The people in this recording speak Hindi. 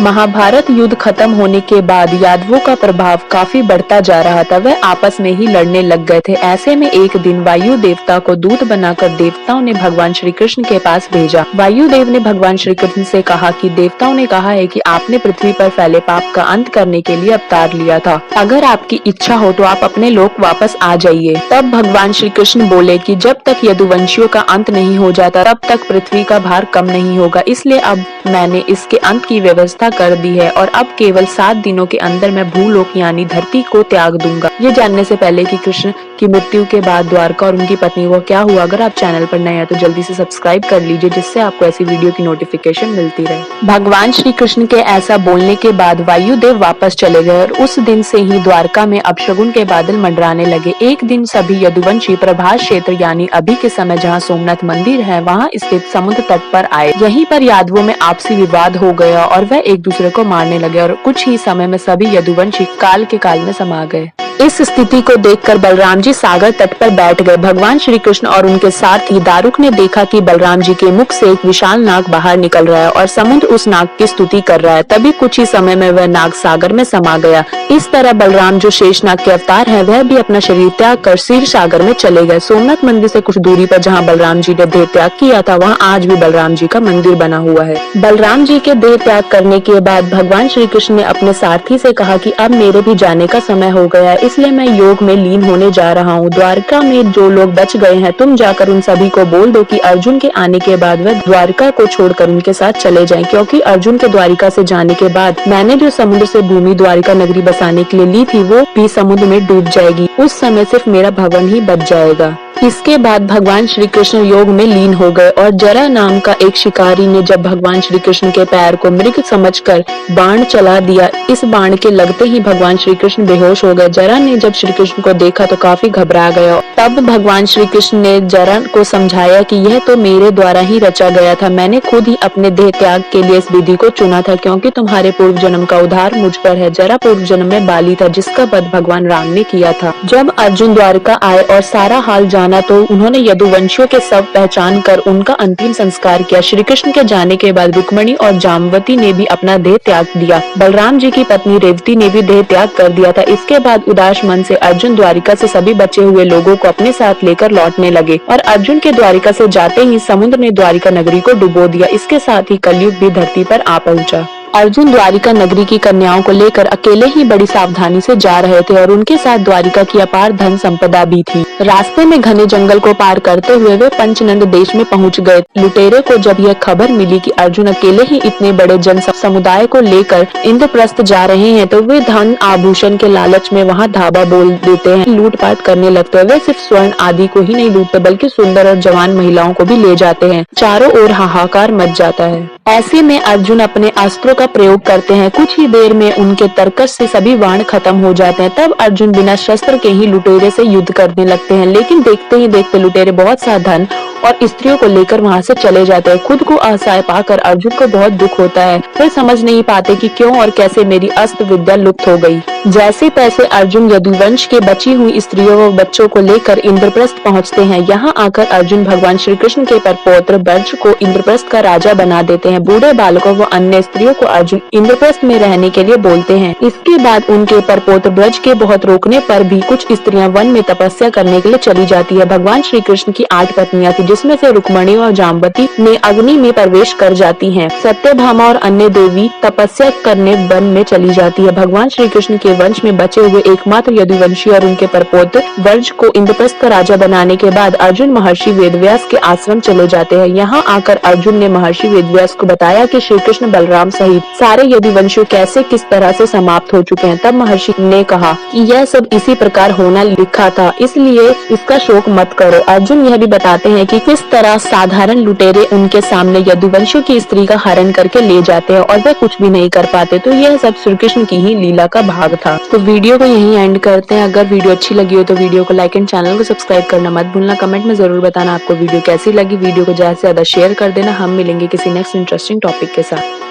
महाभारत युद्ध खत्म होने के बाद यादवों का प्रभाव काफी बढ़ता जा रहा था। वह आपस में ही लड़ने लग गए थे। ऐसे में एक दिन वायु देवता को दूत बनाकर देवताओं ने भगवान श्री कृष्ण के पास भेजा। वायु देव ने भगवान श्री कृष्ण से कहा कि देवताओं ने कहा है कि आपने पृथ्वी पर फैले पाप का अंत करने के लिए अवतार लिया था। अगर आपकी इच्छा हो तो आप अपने लोक वापस आ जाइए। तब भगवान श्री कृष्ण बोले कि जब तक यदुवंशियों का अंत नहीं हो जाता तब तक पृथ्वी का भार कम नहीं होगा, इसलिए अब मैंने इसके अंत की व्यवस्था कर दी है और अब केवल 7 दिनों के अंदर मैं भूलोक यानी धरती को त्याग दूंगा। ये जानने से पहले कि कृष्ण की मृत्यु के बाद द्वारका और उनकी पत्नी को क्या हुआ, अगर आप चैनल पर नए हैं तो जल्दी से सब्सक्राइब कर लीजिए, जिससे आपको ऐसी वीडियो की नोटिफिकेशन मिलती रहे। भगवान श्री कृष्ण के ऐसा बोलने के बाद वायुदेव वापस चले गए और उस दिन से ही द्वारका में अपशगुन के बादल मंडराने लगे। एक दिन सभी यदुवंशी प्रभास क्षेत्र यानी अभी के समय जहाँ सोमनाथ मंदिर है वहाँ स्थित समुद्र तट पर आए। यहीं पर यादवों में आपसी विवाद हो गया और वह एक दूसरे को मारने लगे और कुछ ही समय में सभी यदुवंशी काल के काल में समा गए। इस स्थिति को देखकर बलराम जी सागर तट पर बैठ गए। भगवान श्री कृष्ण और उनके सारथी दारुक ने देखा कि बलराम जी के मुख से एक विशाल नाग बाहर निकल रहा है और समुद्र उस नाग की स्तुति कर रहा है। तभी कुछ ही समय में वह नाग सागर में समा गया। इस तरह बलराम जो शेषनाग के अवतार है वह भी अपना शरीर त्याग कर क्षीर सागर में चले गए। सोमनाथ मंदिर से कुछ दूरी पर जहाँ बलराम जी ने देह त्याग किया था वहाँ आज भी बलराम जी का मंदिर बना हुआ है। बलराम जी के देह त्याग करने के बाद भगवान श्री कृष्ण ने अपने सारथी से कहा कि अब मेरे भी जाने का समय हो गया है, इसलिए मैं योग में लीन होने जा रहा हूँ। द्वारका में जो लोग बच गए हैं तुम जाकर उन सभी को बोल दो कि अर्जुन के आने के बाद वह द्वारका को छोड़कर उनके साथ चले जाएं, क्योंकि अर्जुन के द्वारिका से जाने के बाद मैंने जो समुद्र से भूमि द्वारिका नगरी बसाने के लिए ली थी वो भी समुद्र में डूब जाएगी। उस समय सिर्फ मेरा भवन ही बच जाएगा। इसके बाद भगवान श्री कृष्ण योग में लीन हो गए और जरा नाम का एक शिकारी ने जब भगवान श्री कृष्ण के पैर को मृग समझकर बाण चला दिया। इस बाण के लगते ही भगवान श्री कृष्ण बेहोश हो गए। जरा ने जब श्री कृष्ण को देखा तो काफी घबरा गया। तब भगवान श्री कृष्ण ने जरा को समझाया कि यह तो मेरे द्वारा ही रचा गया था, मैंने खुद ही अपने देह त्याग के लिए इस विधि को चुना था, क्योंकि तुम्हारे पूर्व जन्म का उद्धार मुझ पर है। जरा पूर्व जन्म में बाली था जिसका वध भगवान राम ने किया था। जब अर्जुन द्वारका आए और सारा हाल तो उन्होंने यदुवंशियों के शव पहचान कर उनका अंतिम संस्कार किया। श्री कृष्ण के जाने के बाद रुक्मणी और जामवती ने भी अपना देह त्याग दिया। बलराम जी की पत्नी रेवती ने भी देह त्याग कर दिया था। इसके बाद उदास मन से अर्जुन द्वारिका से सभी बचे हुए लोगों को अपने साथ लेकर लौटने लगे और अर्जुन के द्वारिका से जाते ही समुद्र ने द्वारिका नगरी को डुबो दिया। इसके साथ ही कलयुग भी धरती पर आ पहुंचा। अर्जुन द्वारिका नगरी की कन्याओं को लेकर अकेले ही बड़ी सावधानी से जा रहे थे और उनके साथ द्वारिका की अपार धन संपदा भी थी। रास्ते में घने जंगल को पार करते हुए वे पंचनंद देश में पहुंच गए। लुटेरे को जब यह खबर मिली कि अर्जुन अकेले ही इतने बड़े जन समुदाय को लेकर इंद्रप्रस्थ जा रहे हैं तो वे धन आभूषण के लालच में वहां धावा बोल देते हैं, लूटपाट करने लगते हैं। वे सिर्फ स्वर्ण आदि को ही नहीं लूटते बल्कि सुंदर और जवान महिलाओं को भी ले जाते हैं। चारों ओर हाहाकार मच जाता है। ऐसे में अर्जुन अपने अस्त्रों का प्रयोग करते हैं। कुछ ही देर में उनके तर्कस से सभी बाण खत्म हो जाते हैं। तब अर्जुन बिना शस्त्र के ही लुटेरे से युद्ध करने लगते हैं, लेकिन देखते ही देखते लुटेरे बहुत सा धन और स्त्रियों को लेकर वहां से चले जाते हैं। खुद को असहाय पाकर अर्जुन को बहुत दुख होता है। वे समझ नहीं पाते कि क्यों और कैसे मेरी अस्त्र विद्या लुप्त हो गई। जैसे तैसे अर्जुन यदुवंश के बची हुई स्त्रियों व बच्चों को लेकर इंद्रप्रस्थ पहुंचते हैं। यहाँ आकर अर्जुन भगवान श्री कृष्ण के परपौत्र ब्रज को इंद्रप्रस्थ का राजा बना देते हैं। बूढ़े बालकों व अन्य स्त्रियों को अर्जुन इंद्रप्रस्थ में रहने के लिए बोलते हैं। इसके बाद उनके परपौत्र ब्रज के बहुत रोकने पर भी कुछ स्त्रियां वन में तपस्या करने के लिए चली जाती है। भगवान श्री कृष्ण की 8 पत्नियां थी, जिसमें से रुक्मणी और जामवती ने अग्नि में प्रवेश कर जाती हैं। सत्यभामा और अन्य देवी तपस्या करने वन में चली जाती है। भगवान श्री कृष्ण के वंश में बचे हुए एकमात्र यदुवंशी और उनके परपौत्र ब्रज को इंद्रप्रस्थ का राजा बनाने के बाद अर्जुन महर्षि वेदव्यास के आश्रम चले जाते हैं। यहाँ आकर अर्जुन ने महर्षि वेदव्यास को बताया कि श्री कृष्ण बलराम सहित सारे यदुवंशियों कैसे किस तरह से समाप्त हो चुके हैं। तब महर्षि ने कहा कि यह सब इसी प्रकार होना लिखा था, इसलिए इसका शोक मत करो। अर्जुन यह भी बताते हैं कि किस तरह साधारण लुटेरे उनके सामने यदुवंशियों की स्त्री का हरण करके ले जाते हैं और वे कुछ भी नहीं कर पाते। तो यह सब श्री कृष्ण की ही लीला का भाग था। तो वीडियो को यहीं एंड करते हैं। अगर वीडियो अच्छी लगी हो तो वीडियो को लाइक एंड चैनल को सब्सक्राइब करना मत भूलना। कमेंट में जरूर बताना आपको वीडियो कैसी लगी। वीडियो को ज्यादा से ज्यादा शेयर कर देना। हम मिलेंगे किसी नेक्स्ट इंटरेस्टिंग टॉपिक के साथ।